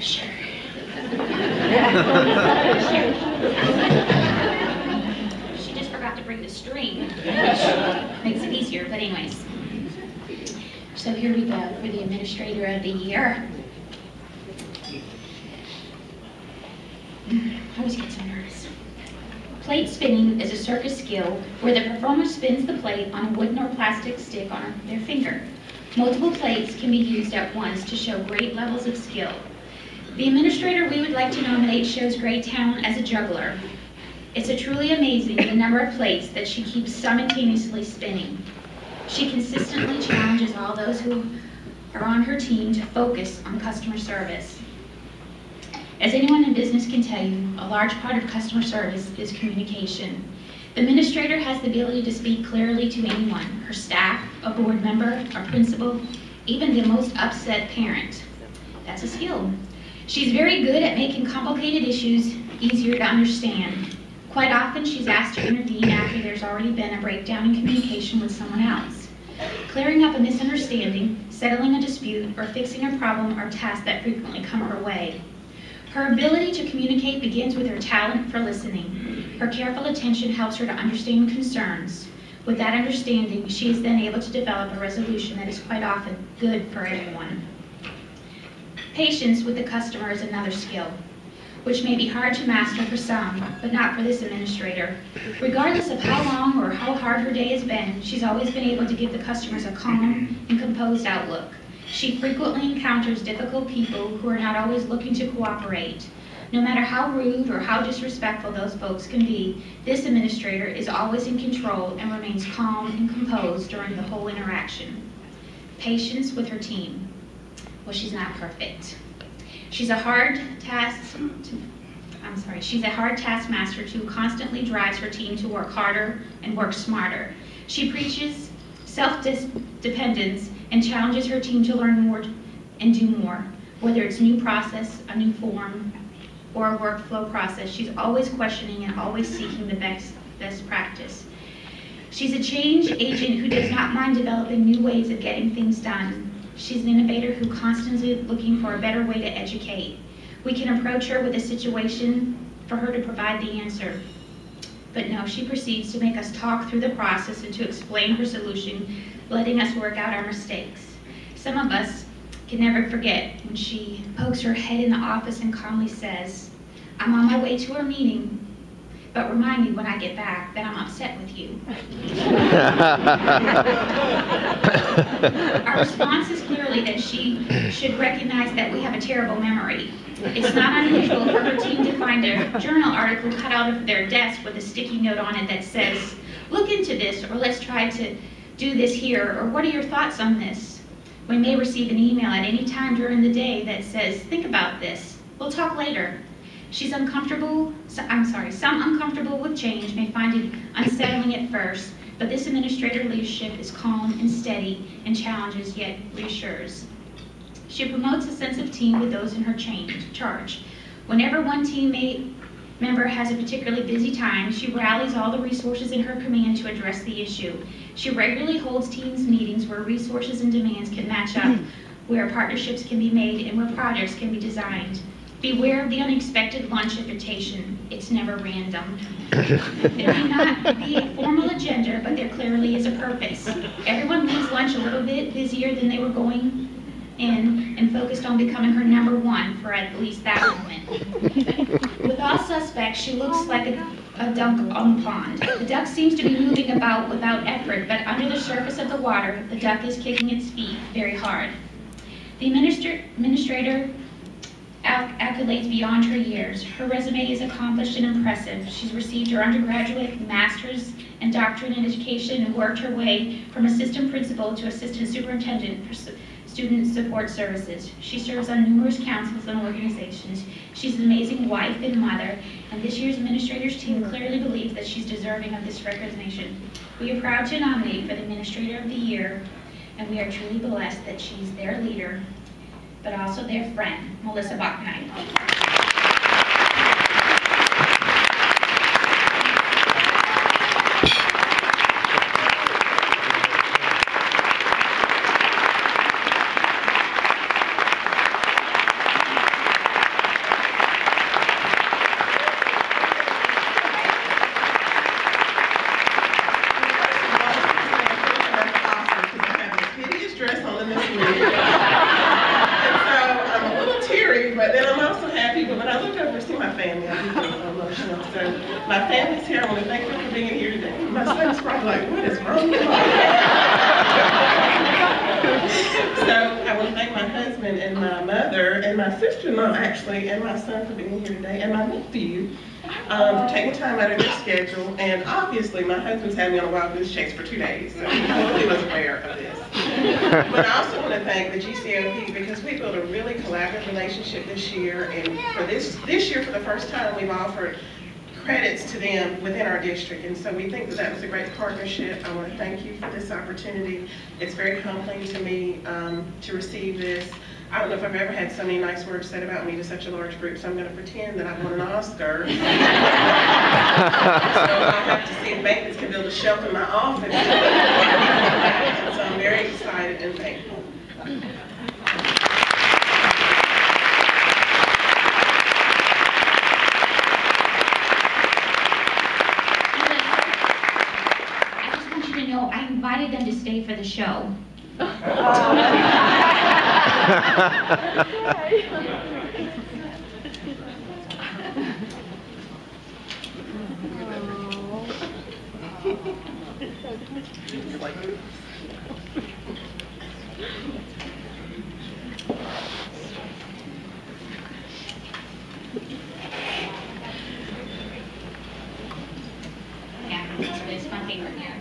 Sure. She just forgot to bring the string, which makes it easier, but anyways. So here we go for the Administrator of the Year. I always get so nervous. Plate spinning is a circus skill where the performer spins the plate on a wooden or plastic stick on their finger. Multiple plates can be used at once to show great levels of skill. The administrator we would like to nominate shows great talent as a juggler. It's truly amazing the number of plates that she keeps simultaneously spinning. She consistently challenges all those who are on her team to focus on customer service. As anyone in business can tell you, a large part of customer service is communication. The administrator has the ability to speak clearly to anyone, her staff, a board member, a principal, even the most upset parent. That's a skill. She's very good at making complicated issues easier to understand. Quite often, she's asked to intervene after there's already been a breakdown in communication with someone else. Clearing up a misunderstanding, settling a dispute, or fixing a problem are tasks that frequently come her way. Her ability to communicate begins with her talent for listening. Her careful attention helps her to understand concerns. With that understanding, she is then able to develop a resolution that is quite often good for everyone. Patience with the customer is another skill, which may be hard to master for some, but not for this administrator. Regardless of how long or how hard her day has been, she's always been able to give the customers a calm and composed outlook. She frequently encounters difficult people who are not always looking to cooperate. No matter how rude or how disrespectful those folks can be, this administrator is always in control and remains calm and composed during the whole interaction. Patience with her team. Well, she's not perfect. She's a hard taskmaster who constantly drives her team to work harder and work smarter. She preaches self-dependence and challenges her team to learn more and do more. Whether it's a new process, a new form, or a workflow process, she's always questioning and always seeking the best practice. She's a change agent who does not mind developing new ways of getting things done. She's an innovator who constantly looking for a better way to educate. We can approach her with a situation for her to provide the answer. But no, she proceeds to make us talk through the process and to explain her solution, letting us work out our mistakes. Some of us can never forget when she pokes her head in the office and calmly says, "I'm on my way to a meeting, but remind me when I get back that I'm upset with you." Our response is clearly that she should recognize that we have a terrible memory. It's not unusual for her team to find a journal article cut out of their desk with a sticky note on it that says, "Look into this," or "Let's try to do this here," or "What are your thoughts on this?" We may receive an email at any time during the day that says, "Think about this. We'll talk later." Some uncomfortable with change may find it unsettling at first, but this administrator leadership is calm and steady and challenges yet reassures. She promotes a sense of team with those in her charge. Whenever one teammate member has a particularly busy time, she rallies all the resources in her command to address the issue. She regularly holds teams meetings where resources and demands can match up, where partnerships can be made, and where projects can be designed. Beware of the unexpected lunch invitation. It's never random. There may not be a formal agenda, but there clearly is a purpose. Everyone leaves lunch a little bit busier than they were going in and focused on becoming her number one for at least that moment. With all suspects, she looks like a duck on the pond. The duck seems to be moving about without effort, but under the surface of the water, the duck is kicking its feet very hard. The administrator accolades beyond her years. Her resume is accomplished and impressive. She's received her undergraduate, master's, and doctorate in education and worked her way from assistant principal to assistant superintendent for student support services. She serves on numerous councils and organizations. She's an amazing wife and mother, and this year's administrators team clearly believes that she's deserving of this recognition. We are proud to nominate for the Administrator of the Year, and we are truly blessed that she's their leader, but also their friend, MelissaBalknight. angry, but then I'm also happy. But when I look over and see my family, I do feel emotional. So my family's here. I want to thank them for being here today. My son's probably like, what is wrong with my So I want to thank my husband and my mother and my sister-in-law actually, and my son for being here today, and my nephew for taking time out of their schedule. And obviously, my husband's had me on a wild goose chase for 2 days, so he totally was aware of this. But I also want to thank the GCOP because we built a really collaborative relationship this year, and for this year, for the first time, we've offered credits to them within our district, and so we think that that was a great partnership. I want to thank you for this opportunity. It's very humbling to me to receive this. I don't know if I've ever had so many nice words said about me to such a large group, so I'm going to pretend that I won an Oscar. So I'll have to see if maintenance can build a shelf in my office. So I'm very excited and thankful. I invited them to stay for the show. Yeah, it's my favorite year.